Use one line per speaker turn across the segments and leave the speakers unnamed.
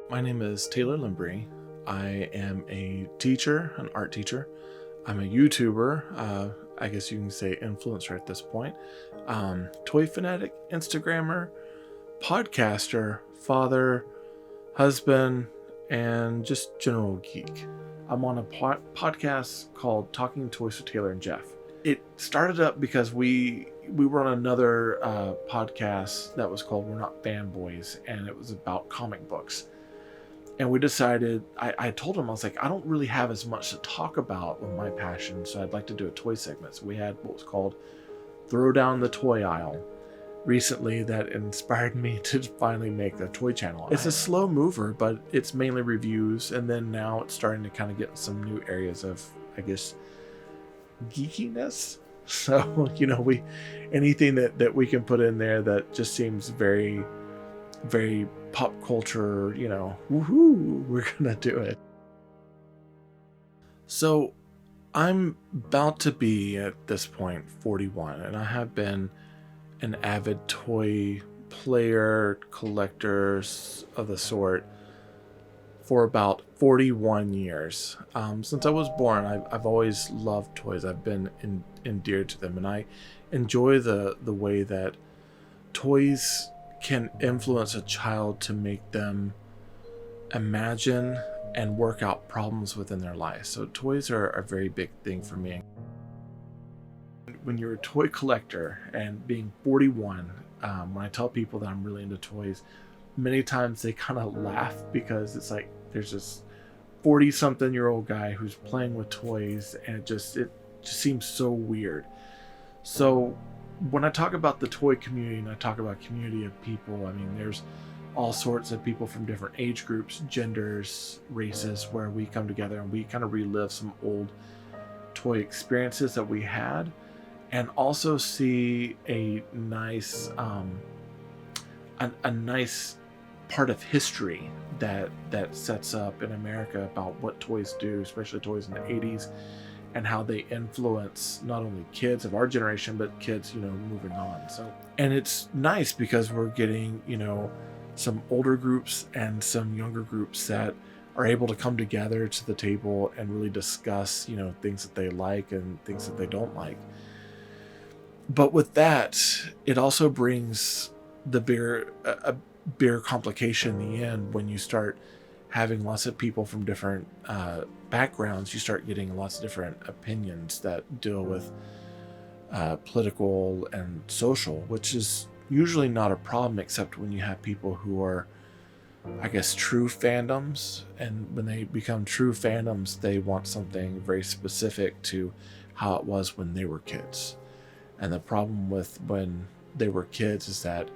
My name is Taylor Lymbery. I am a teacher, an art teacher. I'm a YouTuber, I guess you can say influencer at this point. Toy fanatic, Instagrammer, podcaster, father, husband, and just general geek. I'm on a podcast called Talking Toys with Taylor and Jeff. It started up because we were on another podcast that was called We're Not Fanboys, and it was about comic books. And we decided, I told him, I was like, I don't really have as much to talk about with my passion, so I'd like to do a toy segment. So we had what was called Throw Down the Toy Aisle recently that inspired me to finally make the toy channel. It's a slow mover, but it's mainly reviews, and then now it's starting to kind of get some new areas of, I guess, geekiness. So, anything that we can put in there that just seems very, very pop culture, woohoo, we're gonna do it. So I'm about to be at this point 41, and I have been an avid toy player, collector of the sort for about 41 years. Since I was born, I've always loved toys. I've been endeared to them, and I enjoy the way that toys can influence a child to make them imagine and work out problems within their life. So toys are a very big thing for me. When you're a toy collector and being 41, when I tell people that I'm really into toys, many times they kind of laugh because it's like there's this 40-something-year-old guy who's playing with toys, and it just seems so weird. So when I talk about the toy community and I talk about community of people, I mean, there's all sorts of people from different age groups, genders, races, where we come together and we kind of relive some old toy experiences that we had, and also see a nice a nice part of history that sets up in America about what toys do, especially toys in the 80s, and how they influence not only kids of our generation, but kids, moving on. So, and it's nice because we're getting, some older groups and some younger groups that are able to come together to the table and really discuss, things that they like and things that they don't like. But with that, it also brings the bigger complication in the end when you start having lots of people from different backgrounds. You start getting lots of different opinions that deal with political and social, which is usually not a problem, except when you have people who are, I guess, true fandoms. And when they become true fandoms, they want something very specific to how it was when they were kids. And the problem with when they were kids is that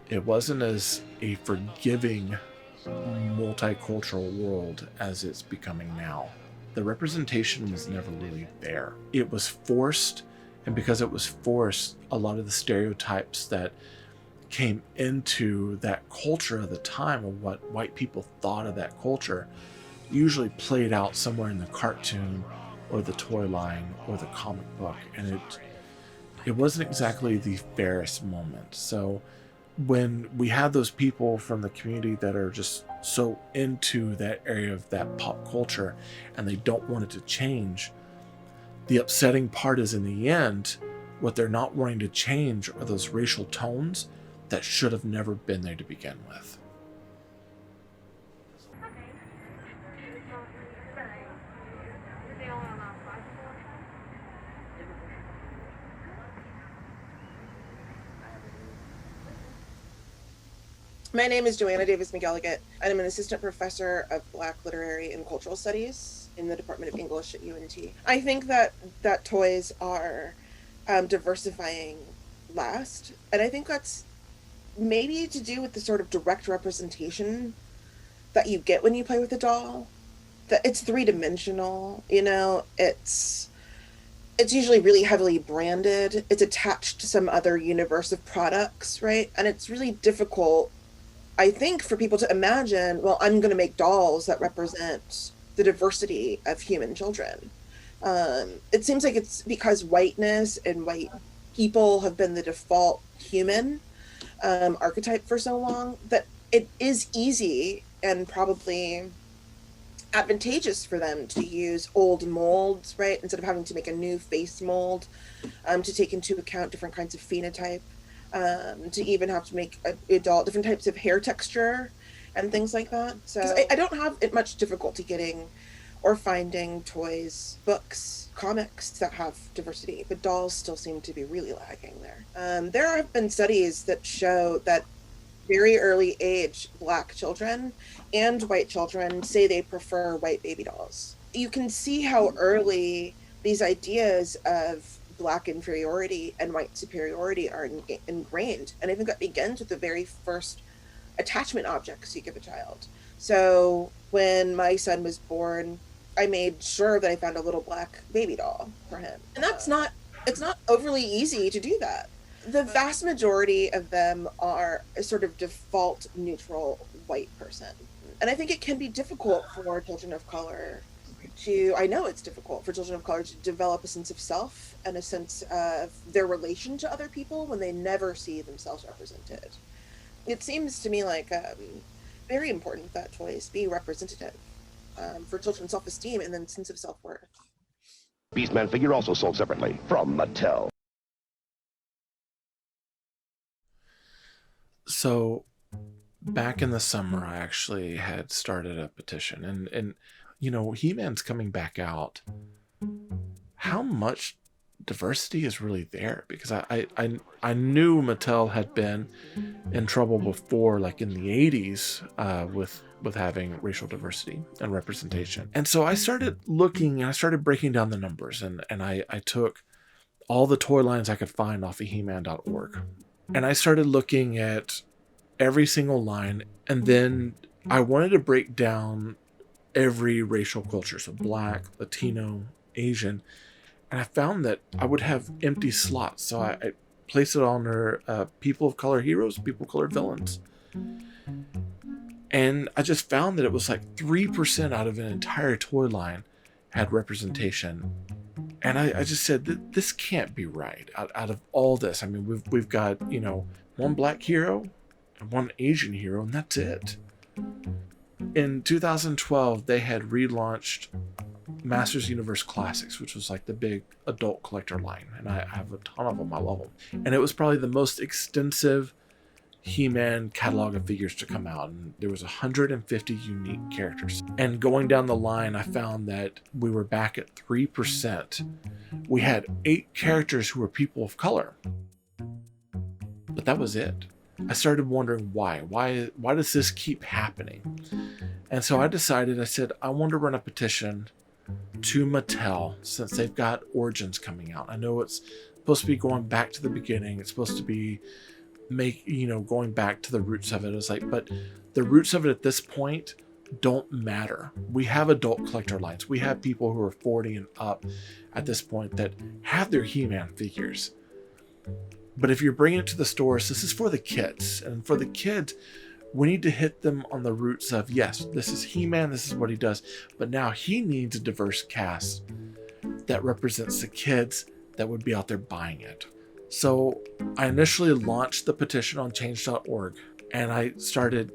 it wasn't as a forgiving multicultural world as it's becoming now. The representation was never really there. It was forced, and because it was forced, a lot of the stereotypes that came into that culture of the time of what white people thought of that culture usually played out somewhere in the cartoon or the toy line or the comic book, and it wasn't exactly the fairest moment. So when we have those people from the community that are just so into that area of that pop culture and they don't want it to change, the upsetting part is, in the end, what they're not wanting to change are those racial tones that should have never been there to begin with.
My name is Joanna Davis McElligott, and I'm an assistant professor of Black Literary and Cultural Studies in the Department of English at UNT. I think that toys are diversifying last, and I think that's maybe to do with the sort of direct representation that you get when you play with a doll. That it's three-dimensional, it's usually really heavily branded, it's attached to some other universe of products, right? And it's really difficult, I think, for people to imagine, well, I'm going to make dolls that represent the diversity of human children. It seems like it's because whiteness and white people have been the default human archetype for so long that it is easy and probably advantageous for them to use old molds, right? Instead of having to make a new face mold, to take into account different kinds of phenotype, to even have to make different types of hair texture and things like that. So I don't have much difficulty getting or finding toys, books, comics that have diversity, but dolls still seem to be really lagging there. There have been studies that show that very early age Black children and white children say they prefer white baby dolls. You can see how early these ideas of Black inferiority and white superiority are ingrained. And I think that begins with the very first attachment objects you give a child. So when my son was born, I made sure that I found a little Black baby doll for him. And it's not overly easy to do that. The vast majority of them are a sort of default neutral white person. And I think it can be difficult for children of color I know it's difficult for children of color to develop a sense of self and a sense of their relation to other people when they never see themselves represented. It seems to me like very important that toys be representative for children's self-esteem and then sense of self-worth.
Beastman figure also sold separately from Mattel.
So back in the summer, I actually had started a petition, and you know, He-Man's coming back out. How much diversity is really there? Because I knew Mattel had been in trouble before, like in the 80s, with having racial diversity and representation. And so I started looking, and I started breaking down the numbers, and I took all the toy lines I could find off of He-Man.org. And I started looking at every single line, and then I wanted to break down every racial culture, so Black, Latino, Asian, and I found that I would have empty slots, so I placed it under people of color heroes, people of color villains. And I just found that it was like 3% out of an entire toy line had representation. And I just said, this can't be right. Out of all this, I mean, we've got, you know, one Black hero and one Asian hero, and that's it. In 2012, they had relaunched Masters Universe Classics, which was like the big adult collector line, and I have a ton of them. I love them. And it was probably the most extensive He-Man catalog of figures to come out, and there was 150 unique characters. And going down the line, I found that we were back at 3%. We had 8 characters who were people of color, but that was it. I started wondering why does this keep happening? And so I decided, I said, I want to run a petition to Mattel, since they've got Origins coming out. I know it's supposed to be going back to the beginning. It's supposed to be going back to the roots of it. It's like, but the roots of it at this point don't matter. We have adult collector lines. We have people who are 40 and up at this point that have their He-Man figures. But if you're bringing it to the stores, this is for the kids. And for the kids, we need to hit them on the roots of, yes, this is He-Man, this is what he does. But now he needs a diverse cast that represents the kids that would be out there buying it. So I initially launched the petition on change.org, and I started,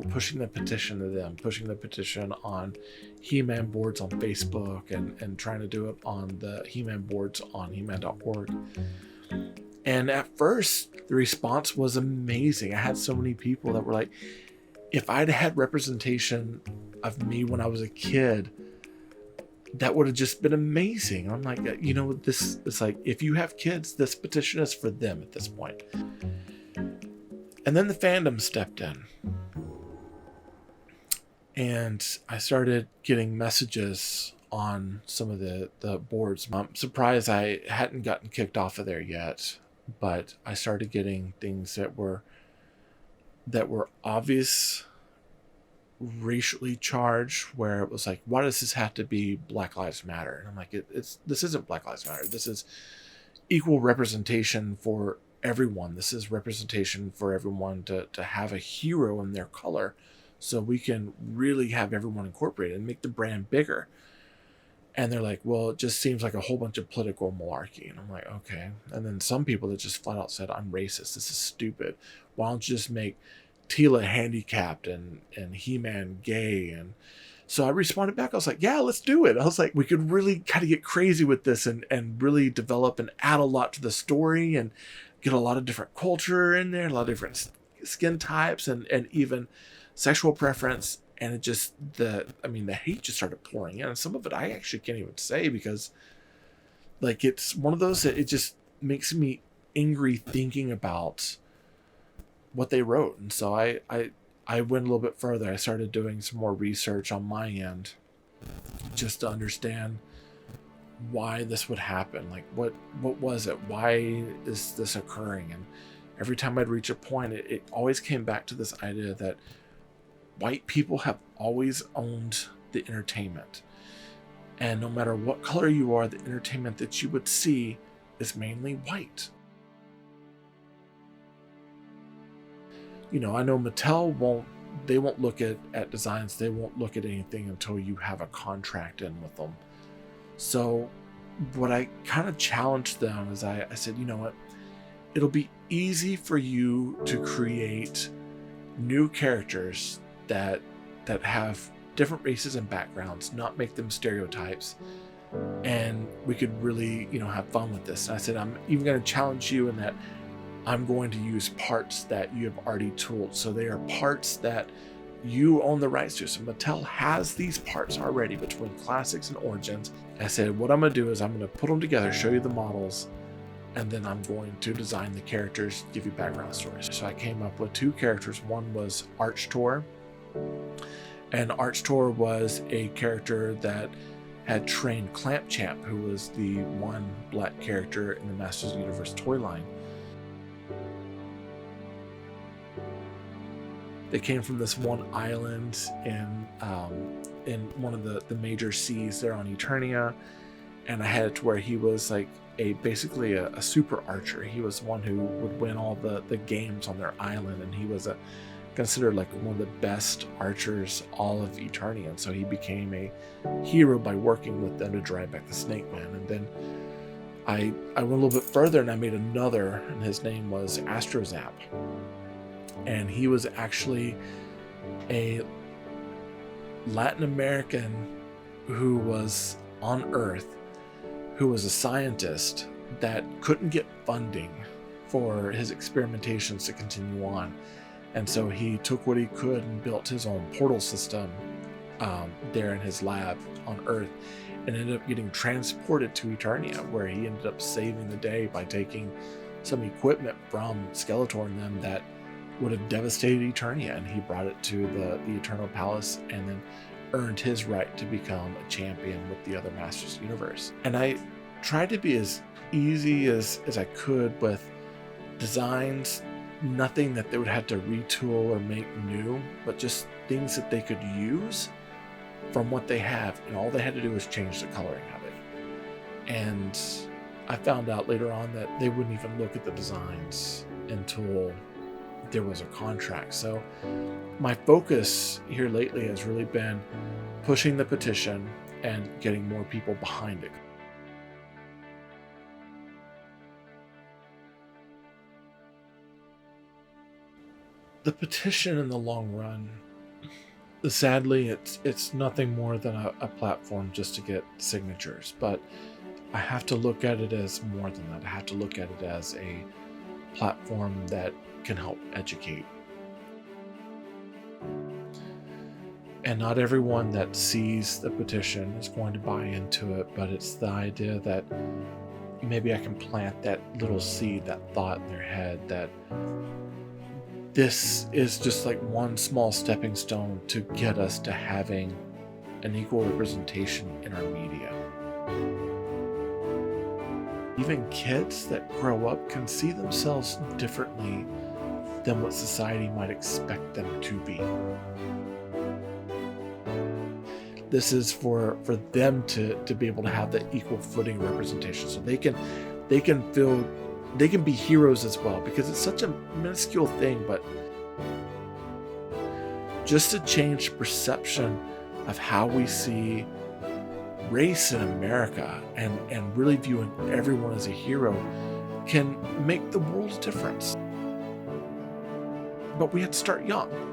pushing the petition to them, pushing the petition on He-Man boards on Facebook, and trying to do it on the He-Man boards on He-Man.org. And at first, the response was amazing. I had so many people that were like, if I'd had representation of me when I was a kid, that would have just been amazing. I'm like, this is like, if you have kids, this petition is for them at this point. And then the fandom stepped in. And I started getting messages on some of the boards. I'm surprised I hadn't gotten kicked off of there yet, but I started getting things that were obvious, racially charged, where it was like, why does this have to be Black Lives Matter? And I'm like, this isn't Black Lives Matter. This is equal representation for everyone. This is representation for everyone to have a hero in their color, so we can really have everyone incorporated and make the brand bigger. And they're like, well, it just seems like a whole bunch of political malarkey. And I'm like, okay. And then some people that just flat out said, I'm racist. This is stupid. Why don't you just make Tila handicapped and He-Man gay. And so I responded back. I was like, yeah, let's do it. I was like, we could really kind of get crazy with this and really develop and add a lot to the story and get a lot of different culture in there, a lot of different skin types and even sexual preference. And it just, the hate just started pouring in. And some of it I actually can't even say because like it's one of those that it just makes me angry thinking about what they wrote. And so I went a little bit further. I started doing some more research on my end just to understand why this would happen. Like what was it? Why is this occurring? And every time I'd reach a point, it always came back to this idea that white people have always owned the entertainment. And no matter what color you are, the entertainment that you would see is mainly white. You know, I know Mattel won't look at designs, they won't look at anything until you have a contract in with them. So what I kind of challenged them is I said, you know what, it'll be easy for you to create new characters that have different races and backgrounds, not make them stereotypes, and we could really, you know, have fun with this. And I said, I'm even going to challenge you in that I'm going to use parts that you have already tooled. So they are parts that you own the rights to. So Mattel has these parts already between classics and origins. I said, what I'm going to do is I'm going to put them together, show you the models, and then I'm going to design the characters, give you background stories. So I came up with two characters. One was Archtor, and Archtor was a character that had trained Clampchamp, who was the one black character in the Masters of the Universe toy line. They came from this one island in one of the major seas there on Eternia, and I had it to where he was like basically a super archer. He was one who would win all the games on their island, and he was considered like one of the best archers all of Eternia. And so he became a hero by working with them to drive back the Snake Man. And then I went a little bit further and I made another, and his name was Astrozap. And he was actually a Latin American who was on Earth, who was a scientist that couldn't get funding for his experimentations to continue on. And so he took what he could and built his own portal system there in his lab on Earth, and ended up getting transported to Eternia, where he ended up saving the day by taking some equipment from Skeletor and them that would have devastated Eternia, and he brought it to the Eternal Palace and then earned his right to become a champion with the other Masters of the Universe. And I tried to be as easy as I could with designs, nothing that they would have to retool or make new, but just things that they could use from what they have, and all they had to do was change the coloring of it. And I found out later on that they wouldn't even look at the designs until there was a contract. So my focus here lately has really been pushing the petition and getting more people behind it. The petition in the long run, sadly, it's nothing more than a platform just to get signatures, but I have to look at it as more than that. I have to look at it as a platform that can help educate. And not everyone that sees the petition is going to buy into it, but it's the idea that maybe I can plant that little seed, that thought in their head that this is just like one small stepping stone to get us to having an equal representation in our media. Even kids that grow up can see themselves differently than what society might expect them to be. This is for them to be able to have the equal footing representation, so they can feel they can be heroes as well, because it's such a minuscule thing, but just to change perception of how we see race in America and really viewing everyone as a hero can make the world a difference. but we had to start young.